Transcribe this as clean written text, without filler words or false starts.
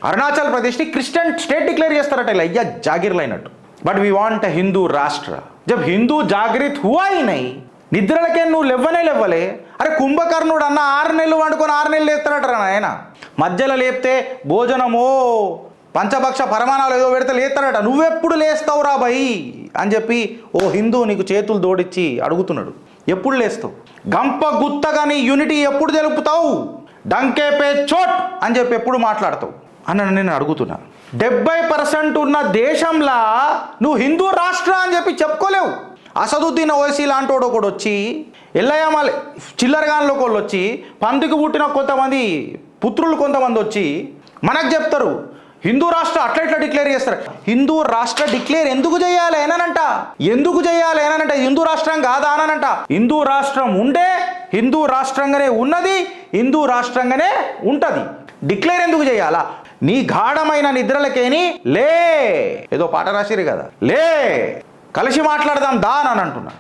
Arunachal ప్రదేశ్ని Christian state declare చేస్తారట ఇలా అయ్యా జాగిర్లు అయినట్టు. బట్ వీ వాంట్ హిందూ రాష్ట్ర. జబ్ హిందూ జాగృత్ హువా హీ నహీ, నిద్రలకే నువ్వు లేవ్వలే. అరే కుంభకర్ణుడు అన్న 6 నెలలు వండుకొని 6 నెలలు లేస్తాడట ఆయన. మధ్యలో లేపితే భోజనమో పంచభక్ష పరమాణాలు ఏదో పెడితే లేస్తాడట. నువ్వెప్పుడు లేస్తావురా భయ్ అని చెప్పి ఓ హిందూ నీకు చేతులు దోడిచ్చి అడుగుతున్నాడు, ఎప్పుడు లేస్తావు? గంప గుత్తగాని యూనిటీ ఎప్పుడు తెలుపుతావు? డంకే పే చోట్ అని చెప్పి ఎప్పుడు మాట్లాడతావు అని నేను అడుగుతున్నా. 70% ఉన్న దేశంలో నువ్వు హిందూ రాష్ట్ర అని చెప్పి చెప్పుకోలేవు. అసదుద్దీన్ ఓవైసీ లాంటోడు ఒకడు వచ్చి, ఎల్లయ్యమాల చిల్లరగాన్లో వాళ్ళు వచ్చి, పందికి పుట్టిన కొంతమంది పుత్రులు కొంతమంది వచ్చి మనకు చెప్తారు హిందూ రాష్ట్ర అట్లా ఇట్లా డిక్లేర్ చేస్తారు. హిందూ రాష్ట్ర డిక్లేర్ ఎందుకు చేయాలి ఏనంట? హిందూ రాష్ట్రం కాదా అనంట. హిందూ రాష్ట్రం ఉండే హిందూ రాష్ట్రంగానే ఉన్నది, హిందూ రాష్ట్రంగానే ఉంటుంది. డిక్లేర్ ఎందుకు చేయాలా? నీ గాఢమైన నిద్రలకేని లే, ఏదో పాట రాసిరు కదా, లే కలిసి మాట్లాడదాం దా అని అంటున్నా.